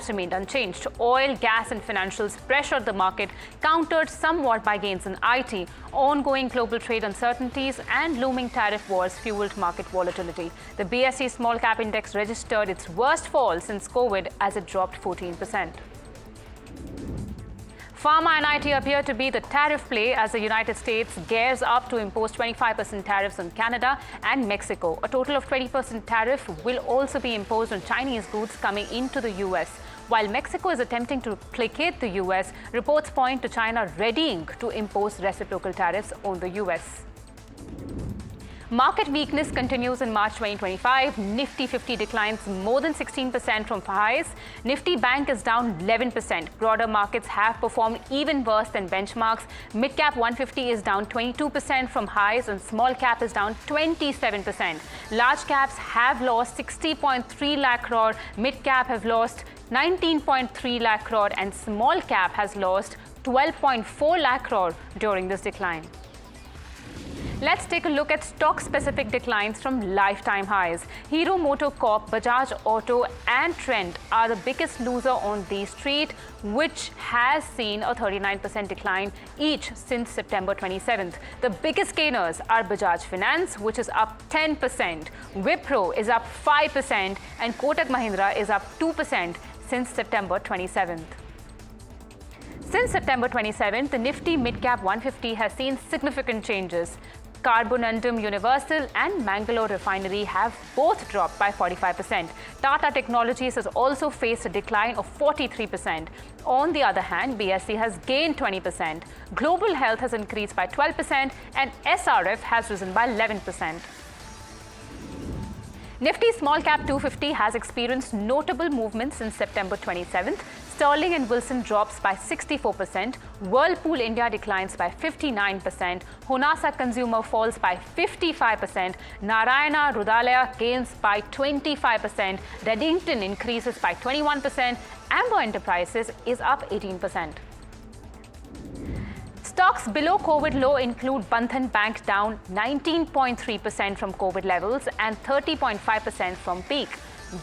gaps remained unchanged. Oil, gas and financials pressured the market, countered somewhat by gains in IT. Ongoing global trade uncertainties and looming tariff wars fueled market volatility. The BSE Small Cap Index registered its worst fall since COVID as it dropped 14%. Pharma and IT appear to be the tariff play as the United States gears up to impose 25% tariffs on Canada and Mexico. A total of 20% tariff will also be imposed on Chinese goods coming into the US. While Mexico is attempting to placate the US, reports point to China readying to impose reciprocal tariffs on the US. Market weakness continues in March 2025. Nifty 50 declines more than 16% from highs. Nifty Bank is down 11%. Broader markets have performed even worse than benchmarks. Mid-cap 150 is down 22% from highs and small cap is down 27%. Large caps have lost 60.3 lakh crore. Mid-cap have lost 19.3 lakh crore and small cap has lost 12.4 lakh crore during this decline. Let's take a look at stock-specific declines from lifetime highs. Hero MotoCorp, Bajaj Auto and Trent are the biggest loser on the street, which has seen a 39% decline each since September 27th. The biggest gainers are Bajaj Finance, which is up 10%, Wipro is up 5% and Kotak Mahindra is up 2% since September 27th. Since September 27th, the Nifty Mid-Cap 150 has seen significant changes. Carbonundum Universal and Mangalore Refinery have both dropped by 45%. Tata Technologies has also faced a decline of 43%. On the other hand, BSE has gained 20%. Global Health has increased by 12% and SRF has risen by 11%. Nifty Small Cap 250 has experienced notable movements since September 27th. Sterling and Wilson drops by 64%, Whirlpool India declines by 59%, Honasa Consumer falls by 55%, Narayana Rudalaya gains by 25%, Reddington increases by 21%, Amber Enterprises is up 18%. Stocks below COVID low include Bandhan Bank down 19.3% from COVID levels and 30.5% from peak.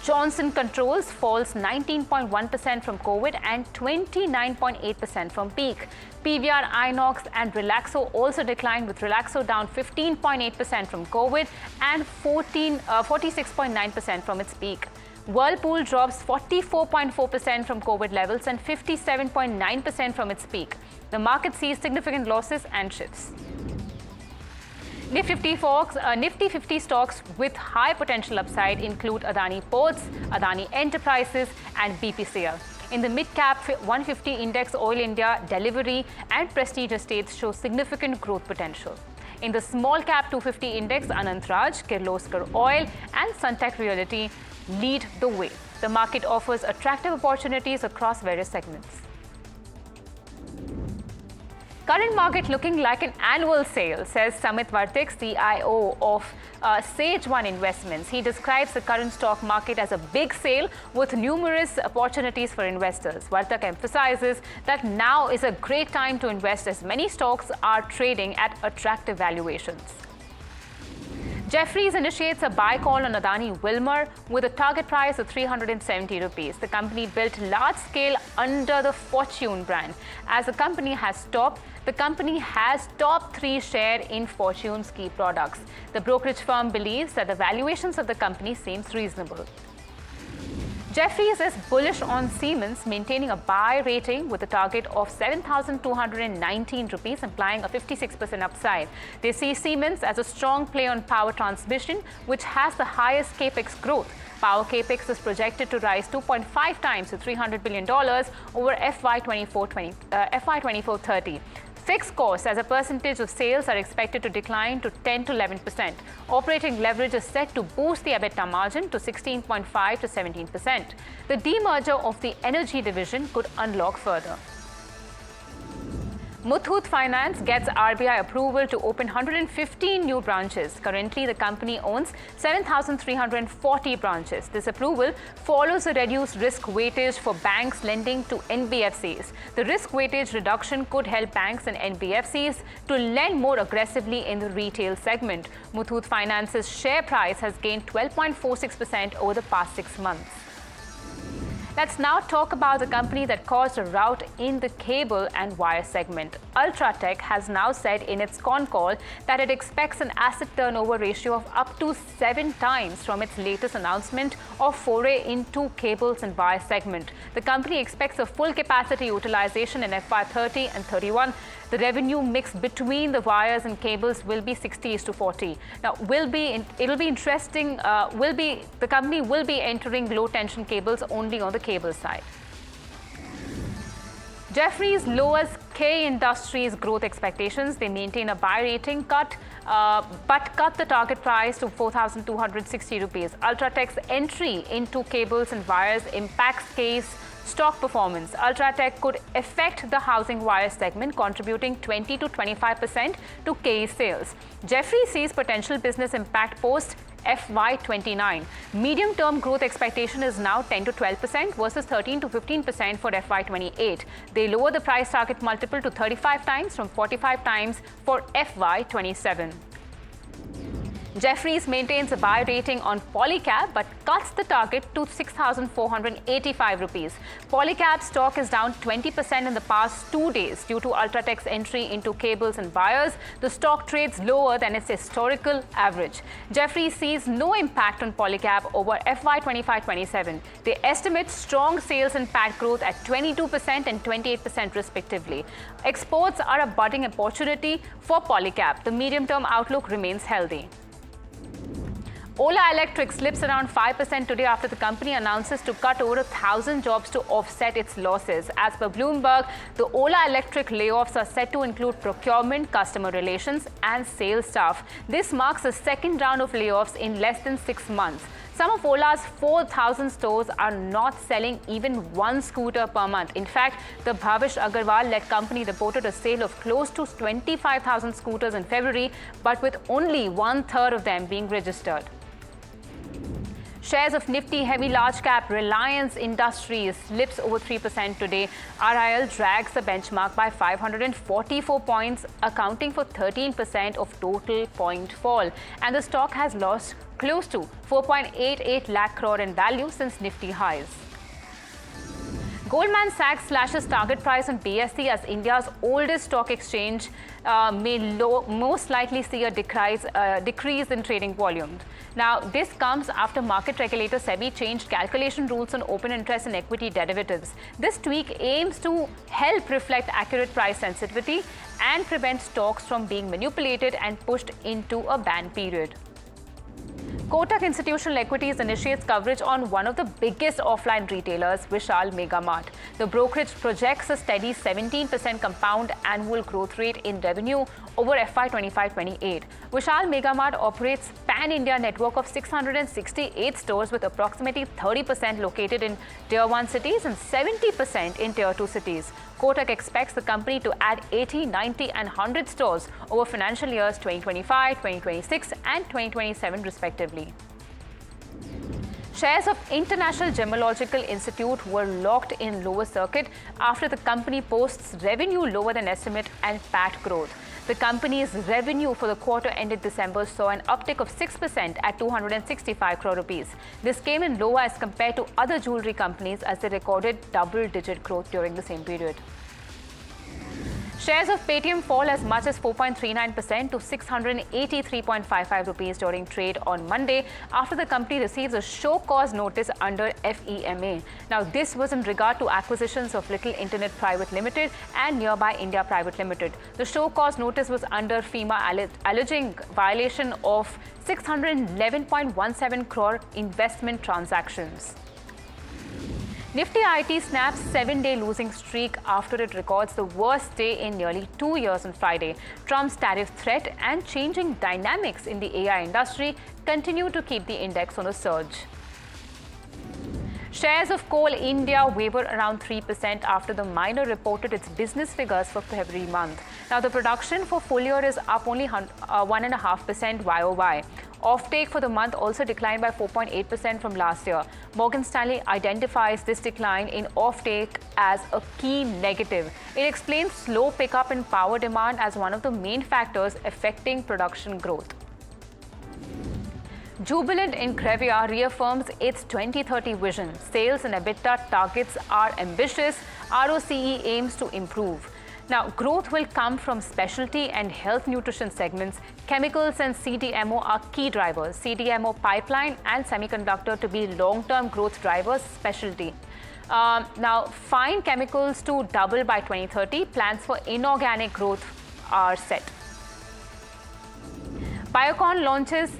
Johnson Controls falls 19.1% from COVID and 29.8% from peak. PVR, Inox and Relaxo also declined, with Relaxo down 15.8% from COVID and 46.9% from its peak. Whirlpool drops 44.4% from COVID levels and 57.9% from its peak. The market sees significant losses and shifts. Nifty 50 stocks with high potential upside include Adani Ports, Adani Enterprises and BPCL. In the mid-cap 150 index, Oil India, Delivery and Prestige Estates show significant growth potential. In the small cap 250 index, Anant Raj, Kirloskar Oil and Sunteck Realty lead the way. The market offers attractive opportunities across various segments. Current market looking like an annual sale, says Samit Vartik, CIO of Sage One Investments. He describes the current stock market as a big sale with numerous opportunities for investors. Vartik emphasizes that now is a great time to invest as many stocks are trading at attractive valuations. Jefferies initiates a buy call on Adani Wilmar with a target price of 370 rupees. The company built large scale under the Fortune brand. As the company has top 3 share in Fortune's key products. The brokerage firm believes that the valuations of the company seems reasonable. Jefferies is bullish on Siemens, maintaining a buy rating with a target of 7,219 rupees, implying a 56% upside. They see Siemens as a strong play on power transmission, which has the highest capex growth. Power capex is projected to rise 2.5 times to $300 billion over FY 24-30. Fixed costs as a percentage of sales are expected to decline to 10 to 11%. Operating leverage is set to boost the EBITDA margin to 16.5 to 17%. The demerger of the energy division could unlock further. Muthoot Finance gets RBI approval to open 115 new branches. Currently, the company owns 7,340 branches. This approval follows a reduced risk weightage for banks lending to NBFCs. The risk weightage reduction could help banks and NBFCs to lend more aggressively in the retail segment. Muthoot Finance's share price has gained 12.46% over the past 6 months. Let's now talk about the company that caused a rout in the cable and wire segment. Ultratech has now said in its con call that it expects an asset turnover ratio of up to 7 times from its latest announcement of foray into cables and wire segment. The company expects a full capacity utilization in FY30 and 31. The revenue mix between the wires and cables will be 60:40. Now, it'll be interesting. The company will be entering low tension cables only on the cable side. Jefferies lowers K Industries growth expectations. They maintain a buy rating but cut the target price to 4,260 rupees. Ultratech's entry into cables and wires impacts K's stock performance. Ultratech could affect the housing wire segment, contributing 20 to 25% to K's sales. Jefferies sees potential business impact post FY29. Medium-term growth expectation is now 10 to 12% versus 13 to 15% for FY28. They lower the price target multiple to 35 times from 45 times for FY27. Jefferies maintains a buy rating on Polycab but cuts the target to 6,485 rupees. Polycab stock is down 20% in the past 2 days due to Ultratech's entry into cables and wires. The stock trades lower than its historical average. Jefferies sees no impact on Polycab over FY25-27. They estimate strong sales and PAT growth at 22% and 28% respectively. Exports are a budding opportunity for Polycab. The medium-term outlook remains healthy. Ola Electric slips around 5% today after the company announces to cut over 1,000 jobs to offset its losses. As per Bloomberg, the Ola Electric layoffs are set to include procurement, customer relations, and sales staff. This marks the second round of layoffs in less than 6 months. Some of Ola's 4,000 stores are not selling even one scooter per month. In fact, the Bhavish Agarwal-led company reported a sale of close to 25,000 scooters in February, but with only 1/3 of them being registered. Shares of Nifty Heavy Large Cap Reliance Industries slips over 3% today. RIL drags the benchmark by 544 points, accounting for 13% of total point fall. And the stock has lost close to 4.88 lakh crore in value since Nifty highs. Goldman Sachs slashes target price on BSE as India's oldest stock exchange may most likely see a decrease in trading volume. Now, this comes after market regulator SEBI changed calculation rules on open interest and equity derivatives. This tweak aims to help reflect accurate price sensitivity and prevent stocks from being manipulated and pushed into a ban period. Kotak Institutional Equities initiates coverage on one of the biggest offline retailers, Vishal Mega Mart. The brokerage projects a steady 17% compound annual growth rate in revenue over FY25-28. Vishal Mega Mart operates pan-India network of 668 stores with approximately 30% located in Tier 1 cities and 70% in Tier 2 cities. Kotak expects the company to add 80, 90 and 100 stores over financial years 2025, 2026 and 2027 respectively. Shares of International Gemological Institute were locked in lower circuit after the company posts revenue lower than estimate and PAT growth. The company's revenue for the quarter ended December saw an uptick of 6% at 265 crore rupees. This came in lower as compared to other jewellery companies as they recorded double-digit growth during the same period. Shares of Paytm fall as much as 4.39% to 683.55 rupees during trade on Monday after the company receives a show cause notice under FEMA. Now, this was in regard to acquisitions of Little Internet Private Limited and Nearby India Private Limited. The show cause notice was under FEMA alleging violation of 611.17 crore investment transactions. Nifty IT snaps 7-day losing streak after it records the worst day in nearly 2 years on Friday. Trump's tariff threat and changing dynamics in the AI industry continue to keep the index on a surge. Shares of Coal India waver around 3% after the miner reported its business figures for February month. Now, the production for full year is up only 1.5% YOY. Offtake for the month also declined by 4.8% from last year. Morgan Stanley identifies this decline in offtake as a key negative. It explains slow pickup in power demand as one of the main factors affecting production growth. Jubilant Increvia reaffirms its 2030 vision. Sales and EBITDA targets are ambitious. ROCE aims to improve. Now, growth will come from specialty and health nutrition segments. Chemicals and CDMO are key drivers. CDMO pipeline and semiconductor to be long-term growth drivers, specialty. Now, fine chemicals to double by 2030. Plans for inorganic growth are set. Biocon launches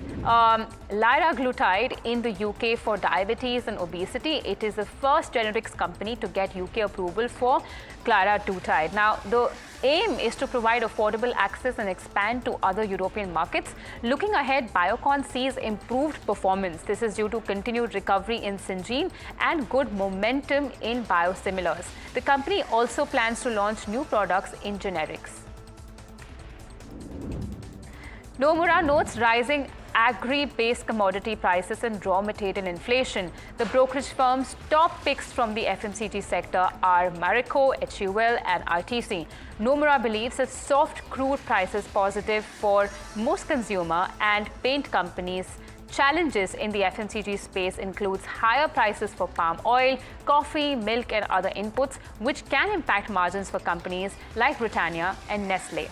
liraglutide in the UK for diabetes and obesity. It is the first generics company to get UK approval for liraglutide. Now, the aim is to provide affordable access and expand to other European markets. Looking ahead, Biocon sees improved performance. This is due to continued recovery in Syngene and good momentum in biosimilars. The company also plans to launch new products in generics. Nomura notes rising agri-based commodity prices and raw material inflation. The brokerage firm's top picks from the FMCG sector are Marico, HUL and RTC. Nomura believes that soft crude prices positive for most consumer and paint companies. Challenges in the FMCG space includes higher prices for palm oil, coffee, milk and other inputs, which can impact margins for companies like Britannia and Nestle.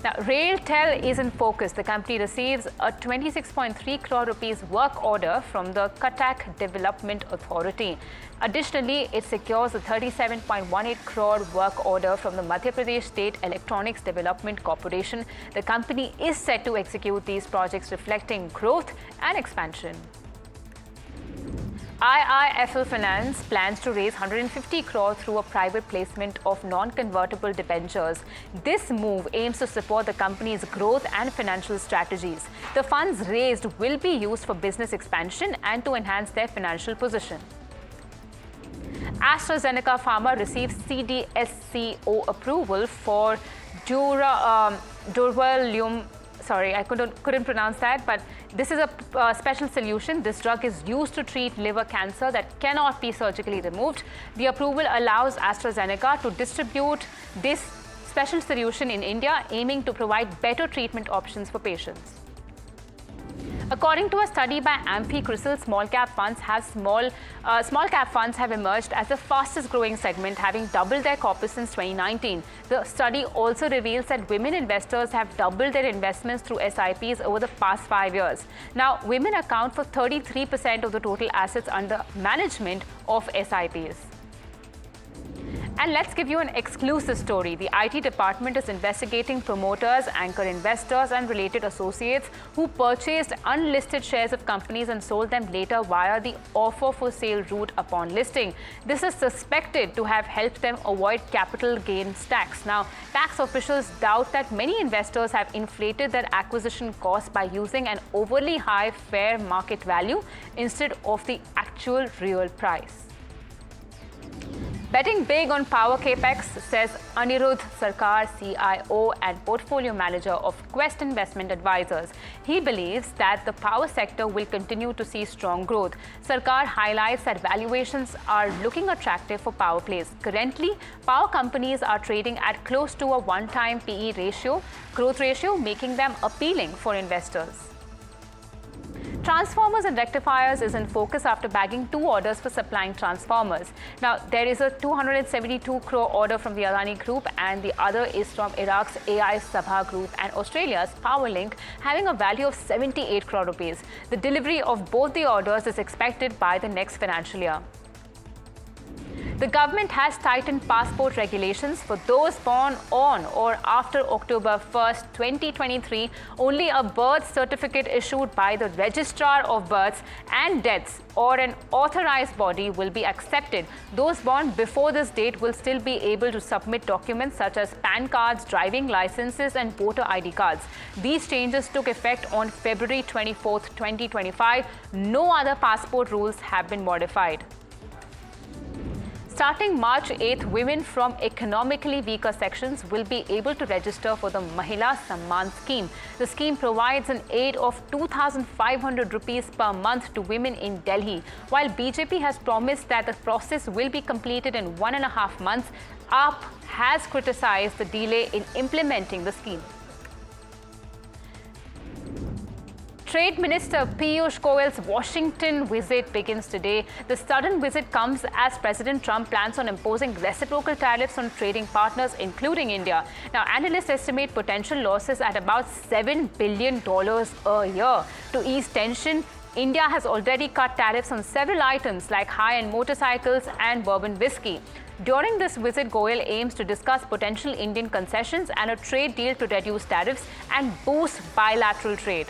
Now, RailTel is in focus. The company receives a 26.3 crore rupees work order from the Cuttack Development Authority. Additionally, it secures a 37.18 crore work order from the Madhya Pradesh State Electronics Development Corporation. The company is set to execute these projects, reflecting growth and expansion. IIFL Finance plans to raise 150 crore through a private placement of non-convertible debentures. This move aims to support the company's growth and financial strategies. The funds raised will be used for business expansion and to enhance their financial position. AstraZeneca Pharma receives CDSCO approval for durvalumab. Sorry, I couldn't pronounce that, but this is a special solution. This drug is used to treat liver cancer that cannot be surgically removed. The approval allows AstraZeneca to distribute this special solution in India, aiming to provide better treatment options for patients. According to a study by Amphi Crystal, small cap funds have emerged as the fastest growing segment, having doubled their corpus since 2019. The study also reveals that women investors have doubled their investments through SIPs over the past 5 years. Now, women account for 33% of the total assets under management of SIPs. And let's give you an exclusive story. The IT department is investigating promoters, anchor investors, and related associates who purchased unlisted shares of companies and sold them later via the offer for sale route upon listing. This is suspected to have helped them avoid capital gains tax. Now, tax officials doubt that many investors have inflated their acquisition costs by using an overly high fair market value instead of the actual real price. Betting big on power capex, says Anirudh Sarkar, CIO and portfolio manager of Quest Investment Advisors. He believes that the power sector will continue to see strong growth. Sarkar highlights that valuations are looking attractive for power plays. Currently, power companies are trading at close to a one-time PE ratio, growth ratio, making them appealing for investors. Transformers and rectifiers is in focus after bagging 2 orders for supplying transformers. Now, there is a 272 crore order from the Adani Group and the other is from Iraq's AI Sabha Group and Australia's Powerlink, having a value of 78 crore rupees. The delivery of both the orders is expected by the next financial year. The government has tightened passport regulations for those born on or after October 1st, 2023. Only a birth certificate issued by the Registrar of Births and Deaths or an authorized body will be accepted. Those born before this date will still be able to submit documents such as PAN cards, driving licenses and voter ID cards. These changes took effect on February 24th, 2025. No other passport rules have been modified. Starting March 8th, women from economically weaker sections will be able to register for the Mahila Samman scheme. The scheme provides an aid of 2,500 rupees per month to women in Delhi. While BJP has promised that the process will be completed in 1.5 months, AAP has criticized the delay in implementing the scheme. Trade Minister Piyush Goyal's Washington visit begins today. The sudden visit comes as President Trump plans on imposing reciprocal tariffs on trading partners, including India. Now, analysts estimate potential losses at about $7 billion a year. To ease tension, India has already cut tariffs on several items like high-end motorcycles and bourbon whiskey. During this visit, Goyal aims to discuss potential Indian concessions and a trade deal to reduce tariffs and boost bilateral trade.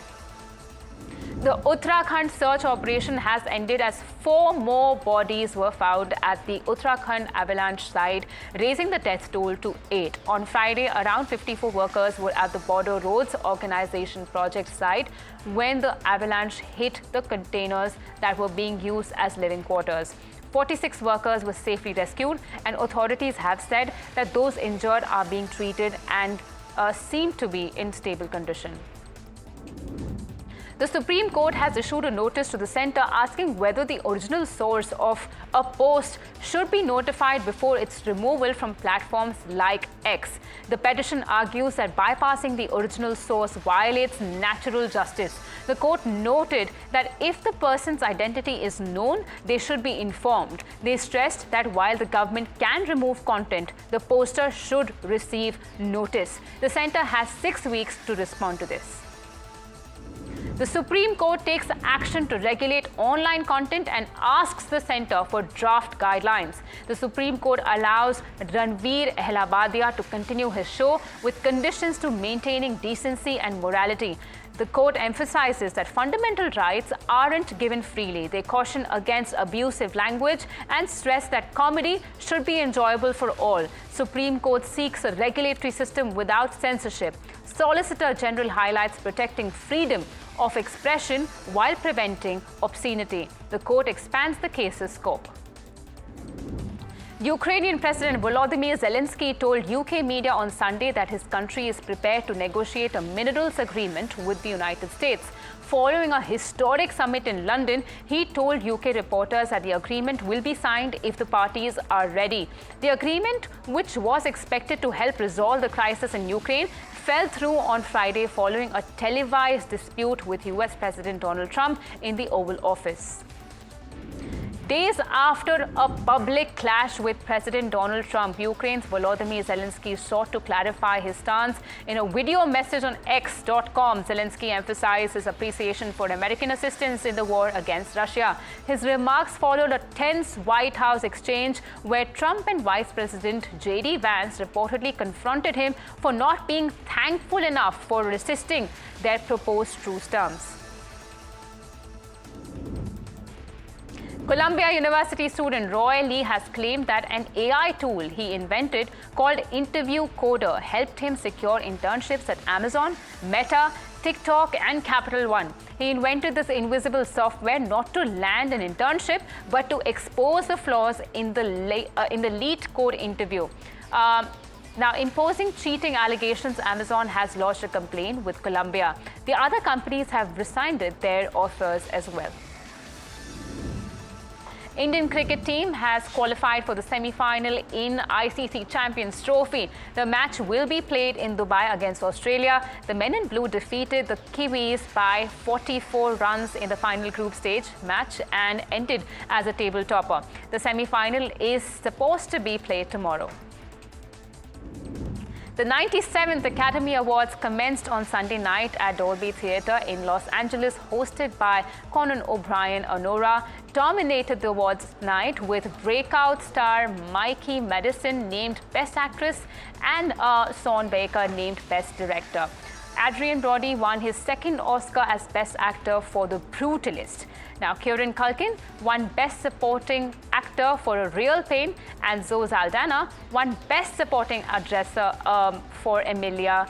The Uttarakhand search operation has ended as 4 more bodies were found at the Uttarakhand avalanche site, raising the death toll to 8. On Friday, around 54 workers were at the Border Roads Organization project site when the avalanche hit the containers that were being used as living quarters. 46 workers were safely rescued, and authorities have said that those injured are being treated and seem to be in stable condition. The Supreme Court has issued a notice to the centre asking whether the original source of a post should be notified before its removal from platforms like X. The petition argues that bypassing the original source violates natural justice. The court noted that if the person's identity is known, they should be informed. They stressed that while the government can remove content, the poster should receive notice. The centre has 6 weeks to respond to this. The Supreme Court takes action to regulate online content and asks the centre for draft guidelines. The Supreme Court allows Ranveer Ehlabadia to continue his show with conditions to maintaining decency and morality. The court emphasizes that fundamental rights aren't given freely. They caution against abusive language and stress that comedy should be enjoyable for all. Supreme Court seeks a regulatory system without censorship. Solicitor General highlights protecting freedom of expression while preventing obscenity. The court expands the case's scope. Ukrainian President Volodymyr Zelensky told UK media on Sunday that his country is prepared to negotiate a minerals agreement with the United States. Following a historic summit in London, he told UK reporters that the agreement will be signed if the parties are ready. The agreement, which was expected to help resolve the crisis in Ukraine, fell through on Friday following a televised dispute with US President Donald Trump in the Oval Office. Days after a public clash with President Donald Trump, Ukraine's Volodymyr Zelensky sought to clarify his stance. In a video message on X.com, Zelensky emphasized his appreciation for American assistance in the war against Russia. His remarks followed a tense White House exchange where Trump and Vice President J.D. Vance reportedly confronted him for not being thankful enough for resisting their proposed truce terms. Columbia University student Roy Lee has claimed that an AI tool he invented called Interview Coder helped him secure internships at Amazon, Meta, TikTok and Capital One. He invented this invisible software not to land an internship but to expose the flaws in the lead code interview. Now, imposing cheating allegations, Amazon has lodged a complaint with Columbia. The other companies have rescinded their offers as well. Indian cricket team has qualified for the semi-final in ICC Champions Trophy. The match will be played in Dubai against Australia. The men in blue defeated the Kiwis by 44 runs in the final group stage match and ended as a table topper. The semi-final is supposed to be played tomorrow. The 97th Academy Awards commenced on Sunday night at Dolby Theatre in Los Angeles, hosted by Conan O'Brien. Honora dominated the awards night with breakout star Mikey Madison named Best Actress and Sean Baker named Best Director. Adrian Brody won his second Oscar as Best Actor for The Brutalist. Now, Kieran Culkin won Best Supporting Actor for A Real Pain, and Zoe Saldana won Best Supporting Actress for Emilia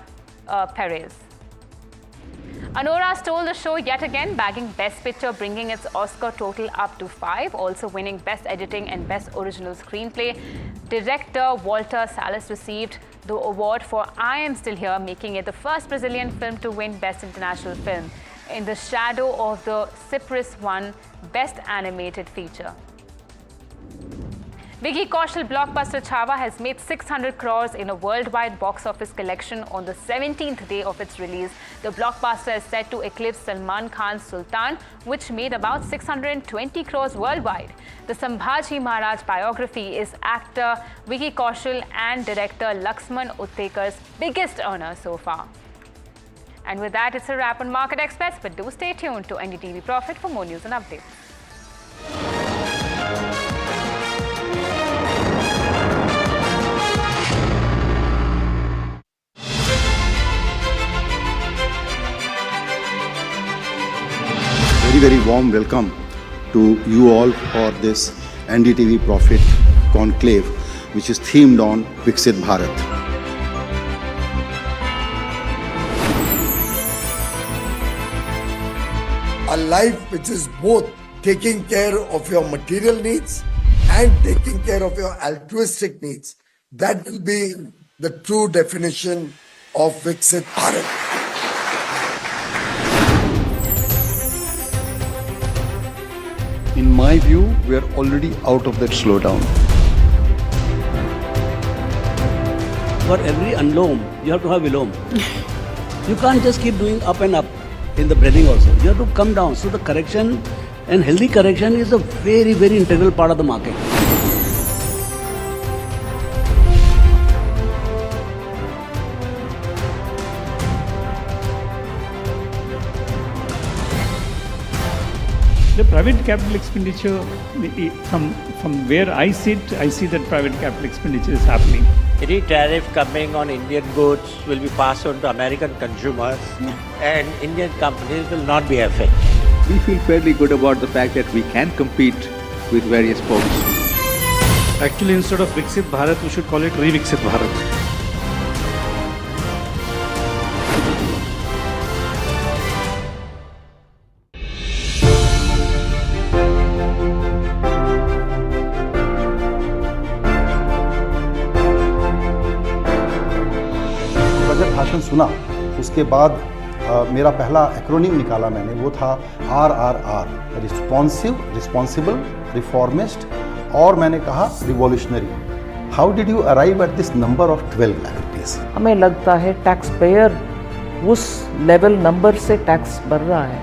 Perez. Anora stole the show yet again, bagging Best Picture, bringing its Oscar total up to 5, also winning Best Editing and Best Original Screenplay. Director Walter Salles received the award for I Am Still Here, making it the first Brazilian film to win Best International Film. In the shadow of the Cyprus won Best Animated Feature. Vicky Kaushal blockbuster Chhaava has made 600 crores in a worldwide box office collection on the 17th day of its release. The blockbuster is set to eclipse Salman Khan's Sultan, which made about 620 crores worldwide. The Sambhaji Maharaj biography is actor Vicky Kaushal and director Laxman Uttekar's biggest earner so far. And with that, it's a wrap on Market Express, but do stay tuned to NDTV Profit for more news and updates. Very warm welcome to you all for this NDTV Profit Conclave, which is themed on Viksit Bharat. A life which is both taking care of your material needs and taking care of your altruistic needs. That will be the true definition of Viksit Bharat. In my view, we are already out of that slowdown. For every anlom, you have to have vilom. You can't just keep doing up and up in the breathing also. You have to come down. So the correction and healthy correction is a very integral part of the market. The private capital expenditure, from where I sit, I see that private capital expenditure is happening. Any tariff coming on Indian goods will be passed on to American consumers and Indian companies will not be affected. We feel fairly good about the fact that we can compete with various folks. Actually, instead of Viksit Bharat, we should call it Re-Viksit Bharat. Budget भाषण सुना, उसके बाद मेरा पहला acronym निकाला मैंने, वो था RRR, रिस्पॉन्सिबल, रिफॉर्मिस्ट, और मैंने कहा revolutionary. How did you arrive at this number of 12 lakh rupees? हमें लगता है टैक्स पेयर उस लेवल नंबर से टैक्स भर रहा है,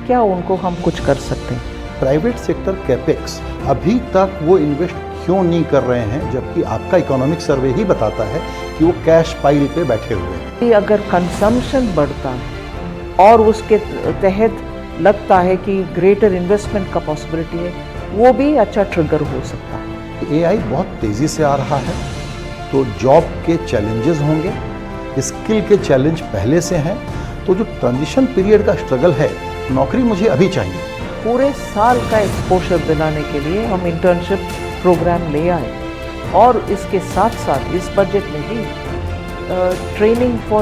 क्या उनको हम कुछ कर सकते हैं? प्राइवेट सेक्टर कैपेक्स अभी तक वो इन्वेस्ट क्यों नहीं कर रहे हैं, जबकि आपका इकोनॉमिक सर्वे ही बताता है कि वो कैश पाइल पे बैठे हुए हैं. अगर कंजम्पशन बढ़ता है और उसके तहत लगता है कि ग्रेटर इन्वेस्टमेंट का पॉसिबिलिटी है, वो भी अच्छा ट्रिगर हो सकता है. AI बहुत तेज़ी से आ रहा है, तो जॉब के चैलेंजेस होंगे, स्किल के चैलेंज पहले से हैं, तो जो ट्रांजिशन पीरियड का स्ट्रगल है, नौकरी मुझे अभी चाहिए. पूरे साल का एक्सपोजर दिलाने के लिए हम इंटर्नशिप प्रोग्राम ले आए और इसके साथ साथ इस बजट में भी ट्रेनिंग फॉर